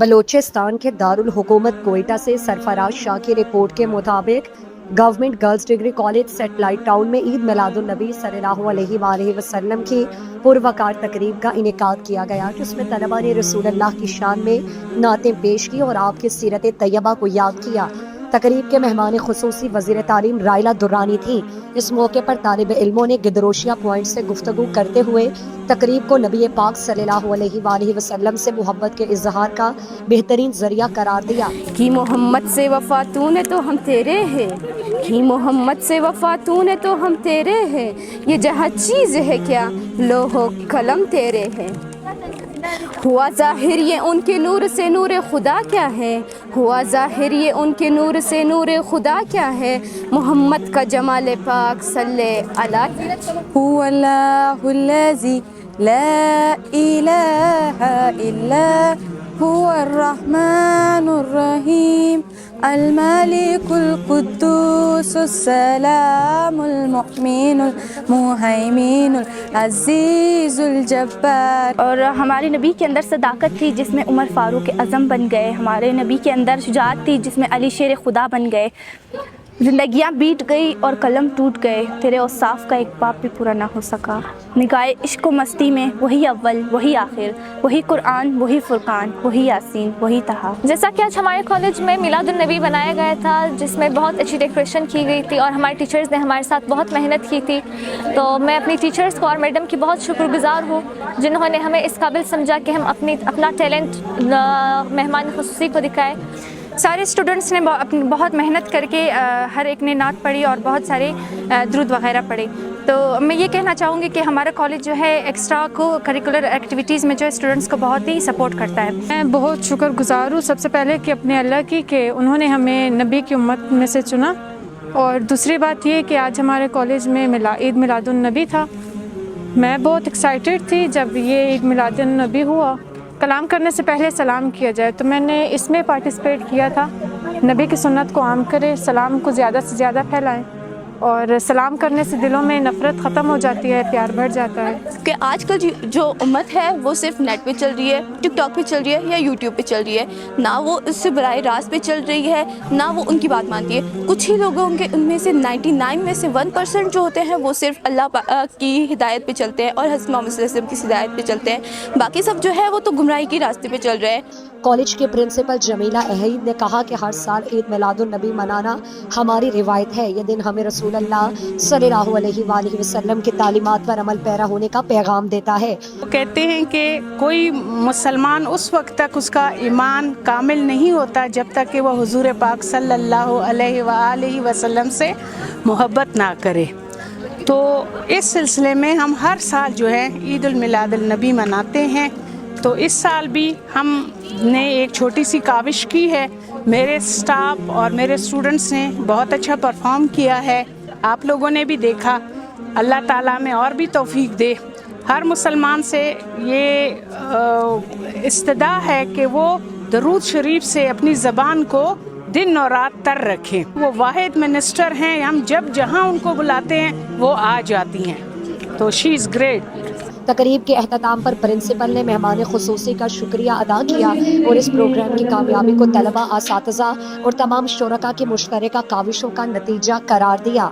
بلوچستان کے دارالحکومت کوئٹہ سے سرفراز شاہ کی رپورٹ کے مطابق government girls degree college satellite town میں عید میلاد النبی صلی اللہ علیہ وآلہ وسلم کی پروقار تقریب کا انعقاد کیا گیا، جس میں طلباء نے رسول اللہ کی شان میں نعتیں پیش کی اور آپ کی سیرت طیبہ کو یاد کیا۔ تقریب کے مہمان خصوصی وزیر تعلیم رائلہ درانی تھیں۔ اس موقع پر طالب علموں نے گدروشیا پوائنٹ سے گفتگو کرتے ہوئے تقریب کو نبی پاک صلی اللہ علیہ وآلہ وسلم سے محبت کے اظہار کا بہترین ذریعہ قرار دیا۔ کہ محمد سے وفا تو نے تو ہم تیرے ہیں، کہ محمد سے وفا تو نے تو ہم تیرے ہیں، یہ جہاں چیز ہے کیا لوح و قلم تیرے ہیں۔ ہوا ظاہر یہ ان کے نور سے نور خدا کیا ہے، ہوا ظاہر یہ ان کے نور سے نور خدا کیا ہے، محمد کا جمال پاک صلی علیہ هو اللہ الذی لا الہ الا هو الرحمن الرحیم الملک القدوس السلام المؤمن المہیمن العزیز الجبار۔ اور ہمارے نبی کے اندر صداقت تھی جس میں عمر فاروق اعظم بن گئے، ہمارے نبی کے اندر شجاعت تھی جس میں علی شیر خدا بن گئے، زندگیاں بیٹ گئی اور قلم ٹوٹ گئے، تیرے اوصاف کا ایک باب بھی پورا نہ ہو سکا۔ نگاہ عشق و مستی میں وہی اول وہی آخر، وہی قرآن وہی فرقان وہی یاسین وہی طہا۔ جیسا کہ آج ہمارے کالج میں میلاد النبی بنایا گیا تھا، جس میں بہت اچھی ڈیکوریشن کی گئی تھی اور ہمارے ٹیچرز نے ہمارے ساتھ بہت محنت کی تھی، تو میں اپنی ٹیچرز کو اور میڈم کی بہت شکر گزار ہوں جنہوں نے ہمیں اس قابل سمجھا کہ ہم اپنا ٹیلنٹ مہمان خصوصی کو دکھائے۔ سارے اسٹوڈنٹس نے بہت محنت کر کے ہر ایک نے نعت پڑھی اور بہت سارے درود وغیرہ پڑھے۔ تو میں یہ کہنا چاہوں گی کہ ہمارا کالج جو ہے ایکسٹرا کو کریکولر ایکٹیویٹیز میں جو اسٹوڈنٹس کو بہت ہی سپورٹ کرتا ہے۔ میں بہت شکر گزار ہوں سب سے پہلے کہ اپنے اللہ کی کہ انہوں نے ہمیں نبی کی امت میں سے چنا، اور دوسری بات یہ کہ آج ہمارے کالج میں عید میلاد النبی تھا۔ میں بہت ایکسائٹیڈ تھی جب یہ عید میلاد النبی ہوا۔ کلام کرنے سے پہلے سلام کیا جائے تو میں نے اس میں پارٹیسپیٹ کیا تھا۔ نبی کی سنت کو عام کرے، سلام کو زیادہ سے زیادہ پھیلائیں، اور سلام کرنے سے دلوں میں نفرت ختم ہو جاتی ہے، پیار بڑھ جاتا ہے۔ کہ آج کل جو امت ہے وہ صرف نیٹ پہ چل رہی ہے، ٹک ٹاک پہ چل رہی ہے یا یوٹیوب پہ چل رہی ہے، نہ وہ اس سے براہ راست پہ چل رہی ہے، نہ وہ ان کی بات مانتی ہے۔ کچھ ہی لوگوں کے ان میں سے 99 میں سے 1% جو ہوتے ہیں وہ صرف اللہ کی ہدایت پہ چلتے ہیں اور حضرت محمد صلی اللہ علیہ وسلم کی ہدایت پہ چلتے ہیں، باقی سب جو ہے وہ تو گمراہی کے راستے پہ چل رہے ہیں۔ کالج کے پرنسپل جمیلہ احید نے کہا کہ ہر سال عید میلاد النبی منانا ہماری روایت ہے۔ یہ دن ہمیں رسول اللہ صلی اللہ علیہ وآلہ وسلم کی تعلیمات پر عمل پیرا ہونے کا پیغام دیتا ہے۔ وہ کہتے ہیں کہ کوئی مسلمان اس وقت تک اس کا ایمان کامل نہیں ہوتا جب تک کہ وہ حضور پاک صلی اللہ علیہ وآلہ وسلم سے محبت نہ کرے۔ تو اس سلسلے میں ہم ہر سال جو ہے عید المیلاد النبی مناتے ہیں۔ تو اس سال بھی ہم نے ایک چھوٹی سی کاوش کی ہے۔ میرے سٹاف اور میرے اسٹوڈنٹس نے بہت اچھا پرفارم کیا ہے، آپ لوگوں نے بھی دیکھا۔ اللہ تعالیٰ میں اور بھی توفیق دے۔ ہر مسلمان سے یہ استدعا ہے کہ وہ درود شریف سے اپنی زبان کو دن اور رات تر رکھیں۔ وہ واحد منسٹر ہیں، ہم جب جہاں ان کو بلاتے ہیں وہ آ جاتی ہیں، تو شی از گریٹ۔ تقریب کے اختتام پر پرنسپل نے مہمان خصوصی کا شکریہ ادا کیا اور اس پروگرام کی کامیابی کو طلباء، اساتذہ اور تمام شرکاء کی مشترکہ کاوشوں کا نتیجہ قرار دیا۔